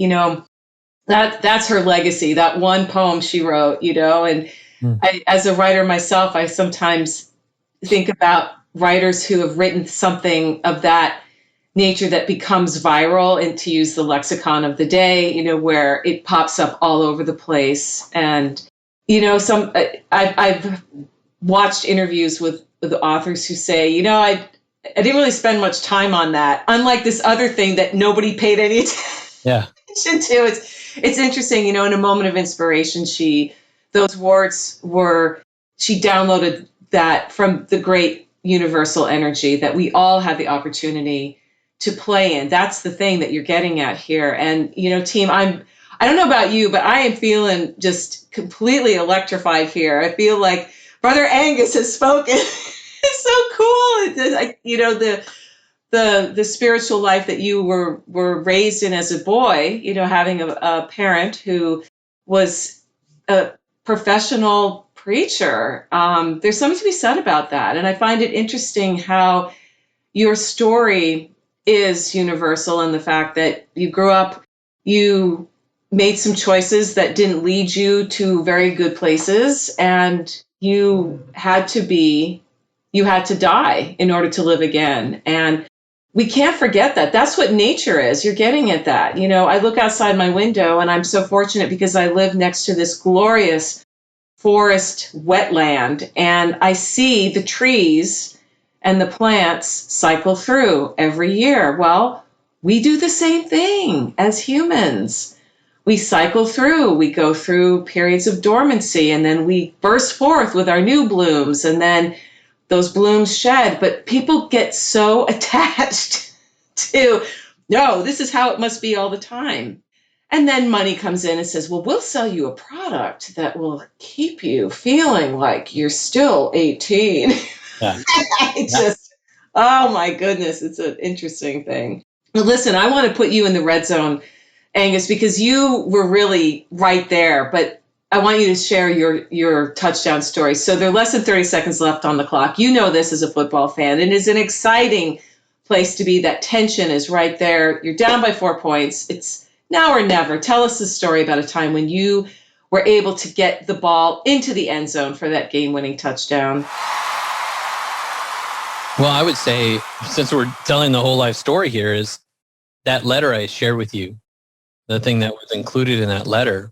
that's her legacy, that one poem she wrote, and I, as a writer myself, I sometimes think about writers who have written something of that nature that becomes viral, and to use the lexicon of the day, where it pops up all over the place. And I've watched interviews with the authors who say, I didn't really spend much time on that. Unlike this other thing that nobody paid any attention to. It's interesting, in a moment of inspiration, she downloaded that from the great universal energy that we all have the opportunity to play in. That's the thing that you're getting at here. And, team, I don't know about you, but I am feeling just completely electrified here. I feel like Brother Angus has spoken. It's so cool. The spiritual life that you were raised in as a boy, having a parent who was a professional preacher. There's something to be said about that. And I find it interesting how your story is universal in the fact that you grew up, you made some choices that didn't lead you to very good places, and you had to die in order to live again. And we can't forget that. That's what nature is. You're getting at that. I look outside my window, and I'm so fortunate because I live next to this glorious forest wetland, and I see the trees and the plants cycle through every year. Well, we do the same thing as humans. We cycle through, we go through periods of dormancy, and then we burst forth with our new blooms, and then those blooms shed. But people get so attached to, no, this is how it must be all the time. And then money comes in and says, well, we'll sell you a product that will keep you feeling like you're still 18. Yeah. Oh my goodness, it's an interesting thing. But listen, I want to put you in the red zone, Angus, because you were really right there, but I want you to share your touchdown story. So there are less than 30 seconds left on the clock. You know this as a football fan. It is an exciting place to be. That tension is right there. You're down by 4 points. It's now or never. Tell us the story about a time when you were able to get the ball into the end zone for that game-winning touchdown. Well, I would say, since we're telling the whole life story here, is that letter I shared with you, the thing that was included in that letter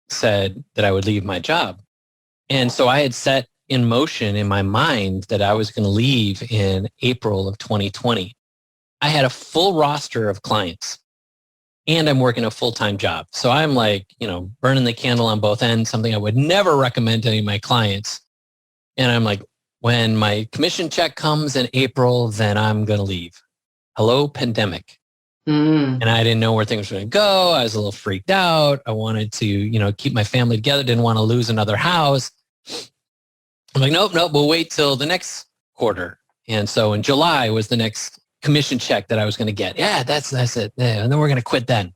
said that I would leave my job. And so I had set in motion in my mind that I was going to leave in April of 2020. I had a full roster of clients and I'm working a full-time job. So I'm like, burning the candle on both ends, something I would never recommend to any of my clients. And I'm like, when my commission check comes in April, then I'm going to leave. Hello, pandemic. And I didn't know where things were going to go. I was a little freaked out. I wanted to, keep my family together. Didn't want to lose another house. I'm like, nope, we'll wait till the next quarter. And so in July was the next commission check that I was going to get. Yeah, that's it. Yeah, and then we're going to quit then.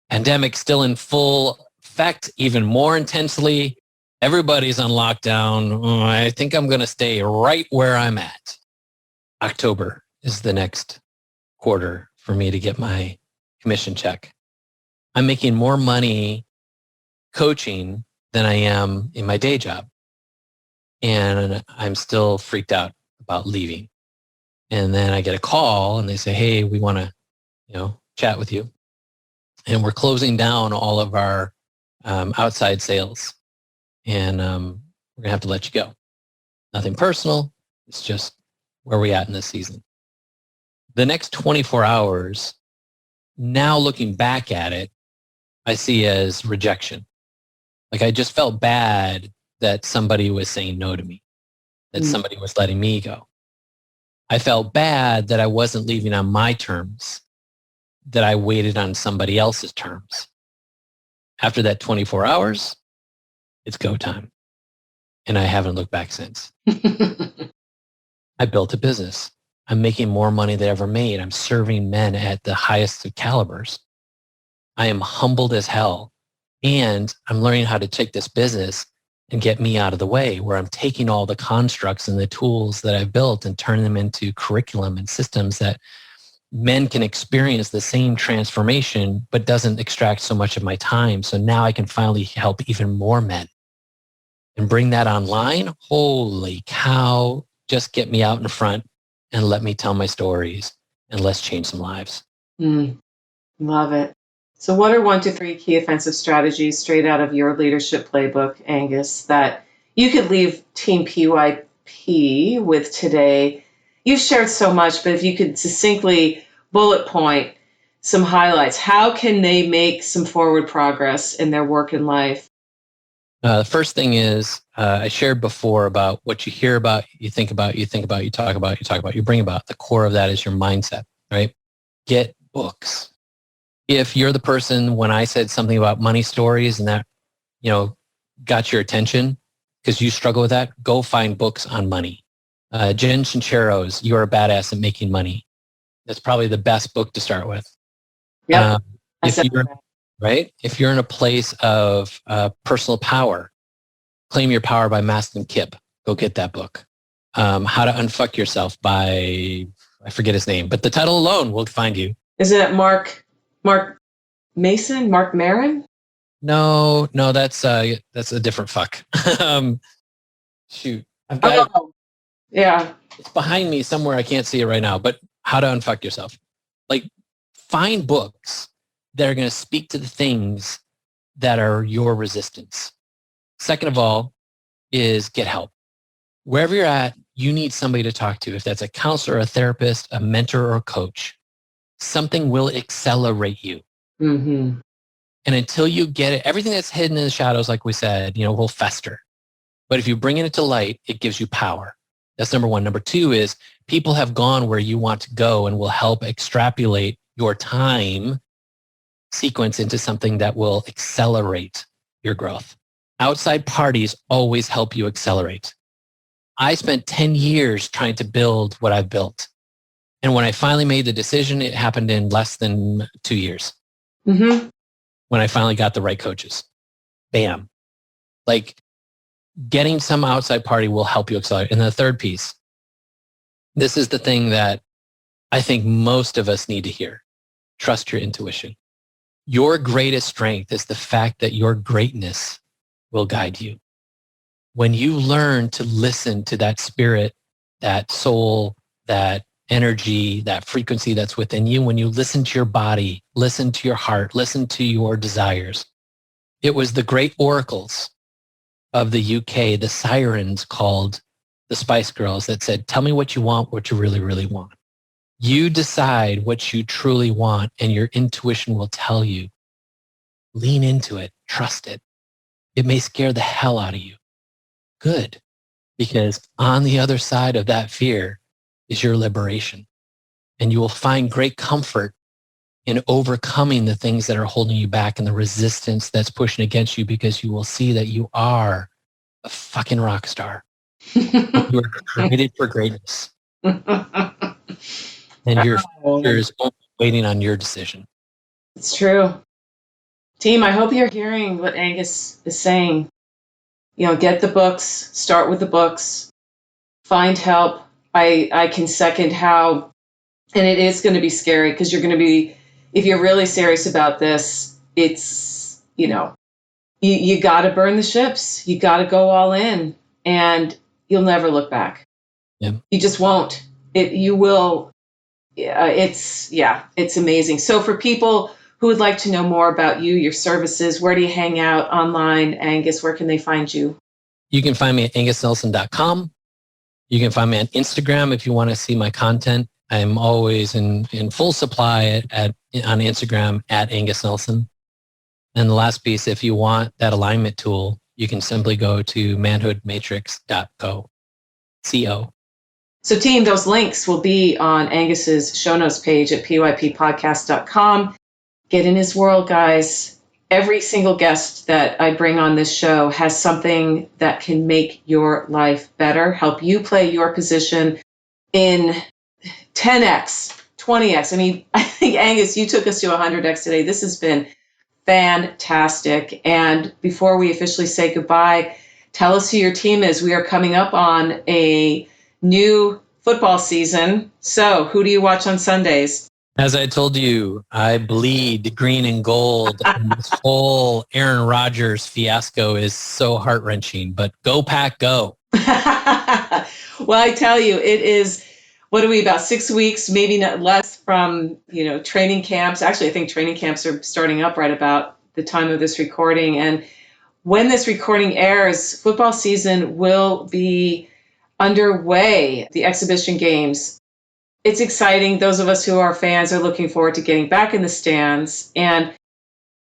Pandemic still in full effect, even more intensely. Everybody's on lockdown. Oh, I think I'm going to stay right where I'm at. October is the next quarter for me to get my commission check. I'm making more money coaching than I am in my day job. And I'm still freaked out about leaving. And then I get a call and they say, hey, we want to, chat with you. And we're closing down all of our outside sales. And we're going to have to let you go. Nothing personal. It's just where we're at in this season. The next 24 hours, now looking back at it, I see as rejection. Like I just felt bad that somebody was saying no to me, that somebody was letting me go. I felt bad that I wasn't leaving on my terms, that I waited on somebody else's terms. After that 24 hours, it's go time. And I haven't looked back since. I built a business. I'm making more money than I ever made. I'm serving men at the highest of calibers. I am humbled as hell. And I'm learning how to take this business and get me out of the way, where I'm taking all the constructs and the tools that I've built and turning them into curriculum and systems that men can experience the same transformation, but doesn't extract so much of my time. So now I can finally help even more men and bring that online. Holy cow, just get me out in front and let me tell my stories and let's change some lives. Love it. So what are 1 to 3 key offensive strategies straight out of your leadership playbook, Angus, that you could leave Team PYP with today? You've shared so much, but if you could succinctly bullet point some highlights, how can they make some forward progress in their work and life? The first thing is I shared before about what you hear about, you think about, you talk about, you bring about. The core of that is your mindset, right? Get books. If you're the person, when I said something about money stories and that, got your attention because you struggle with that, go find books on money. Jen Sincero's You're a Badass at Making Money. That's probably the best book to start with. Yeah. If you're in a place of personal power, Claim Your Power by Mastin Kipp. Go get that book. How to Unfuck Yourself by, I forget his name, but the title alone will find you. Isn't it Mark Mason? Mark Maron? No, that's a different fuck. Shoot. I've got it. Yeah. It's behind me somewhere. I can't see it right now, but how to unfuck yourself. Like, find books that are going to speak to the things that are your resistance. Second of all is get help. Wherever you're at, you need somebody to talk to. If that's a counselor, a therapist, a mentor, or a coach, something will accelerate you. Mm-hmm. And until you get it, everything that's hidden in the shadows, like we said, will fester. But if you bring it to light, it gives you power. That's number one. Number two is people have gone where you want to go and will help extrapolate your time sequence into something that will accelerate your growth. Outside parties always help you accelerate. I spent 10 years trying to build what I've built. And when I finally made the decision, it happened in less than 2 years. Mm-hmm. When I finally got the right coaches. Bam. Like, getting some outside party will help you accelerate. And the third piece, this is the thing that I think most of us need to hear. Trust your intuition. Your greatest strength is the fact that your greatness will guide you. When you learn to listen to that spirit, that soul, that energy, that frequency that's within you, when you listen to your body, listen to your heart, listen to your desires. It was the great oracles of the UK, the sirens called the Spice Girls, that said, tell me what you want, what you really, really want. You decide what you truly want, and your intuition will tell you. Lean into it. Trust it. It may scare the hell out of you. Good. Because on the other side of that fear is your liberation. And you will find great comfort in overcoming the things that are holding you back and the resistance that's pushing against you, because you will see that you are a fucking rock star. You are created for greatness. And your future is only waiting on your decision. It's true. Team, I hope you're hearing what Angus is saying. Get the books, start with the books, find help. I can second how, and it is going to be scary, because you're going to be, if you're really serious about this, it's, you got to burn the ships. You got to go all in, and you'll never look back. Yeah. You just won't. You will. It's amazing. So for people who would like to know more about you, your services, where do you hang out online, Angus? Where can they find you? You can find me at angusnelson.com. You can find me on Instagram if you want to see my content. I'm always in full supply on Instagram at Angus Nelson. And the last piece, if you want that alignment tool, you can simply go to manhoodmatrix.co. C-O. So team, those links will be on Angus's show notes page at pyppodcast.com. Get in his world, guys. Every single guest that I bring on this show has something that can make your life better, help you play your position in 10x, 20x. I mean, I think, Angus, you took us to 100x today. This has been fantastic. And before we officially say goodbye, tell us who your team is. We are coming up on a new football season. So who do you watch on Sundays? As I told you, I bleed green and gold. And this whole Aaron Rodgers fiasco is so heart-wrenching, but go Pack, go. Well, I tell you, it is, what are we, about 6 weeks, maybe not less, from, training camps. Actually, I think training camps are starting up right about the time of this recording. And when this recording airs, football season will be underway. The exhibition games. It's exciting. Those of us who are fans are looking forward to getting back in the stands. And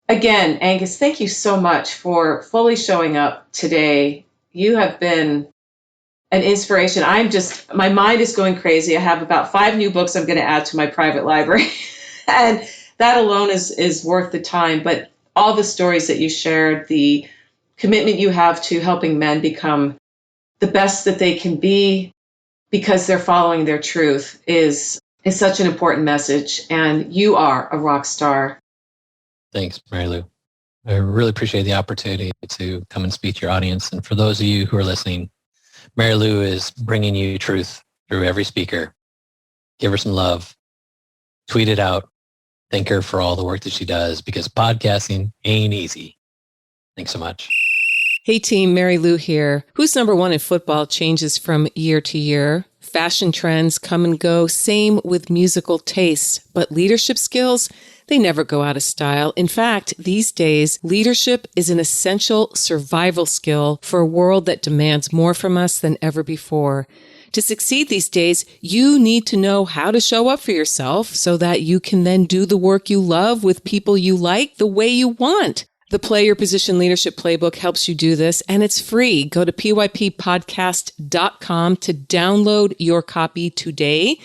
again, Angus, thank you so much for fully showing up today. You have been an inspiration. My mind is going crazy. I have about 5 new books I'm going to add to my private library. And that alone is worth the time. But all the stories that you shared, the commitment you have to helping men become the best that they can be, because they're following their truth, is such an important message. And you are a rock star. Thanks, Mary Lou. I really appreciate the opportunity to come and speak to your audience. And for those of you who are listening, Mary Lou is bringing you truth through every speaker. Give her some love. Tweet it out. Thank her for all the work that she does, because podcasting ain't easy. Thanks so much. Hey team, Mary Lou here. Who's number one in football changes from year to year. Fashion trends come and go, same with musical tastes. But leadership skills, they never go out of style. In fact, these days, leadership is an essential survival skill for a world that demands more from us than ever before. To succeed these days, you need to know how to show up for yourself so that you can then do the work you love with people you like the way you want. The Play Your Position Leadership Playbook helps you do this, and it's free. Go to pyppodcast.com to download your copy today.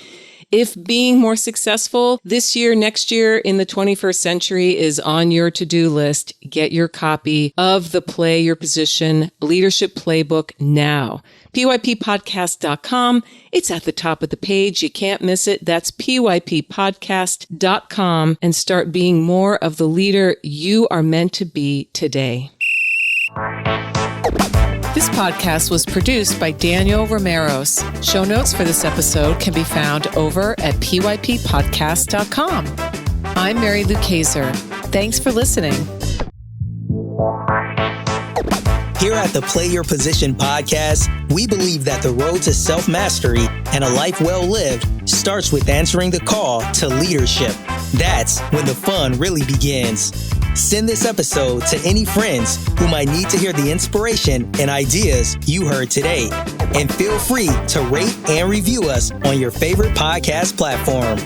If being more successful this year, next year, in the 21st century is on your to-do list, get your copy of the Play Your Position Leadership Playbook now. pyppodcast.com. It's at the top of the page. You can't miss it. That's pyppodcast.com, and start being more of the leader you are meant to be today. This podcast was produced by Daniel Romeros. Show notes for this episode can be found over at pyppodcast.com. I'm Mary Lou Kaiser. Thanks for listening. Here at the Play Your Position podcast, we believe that the road to self-mastery and a life well lived starts with answering the call to leadership. That's when the fun really begins. Send this episode to any friends who might need to hear the inspiration and ideas you heard today. And feel free to rate and review us on your favorite podcast platform.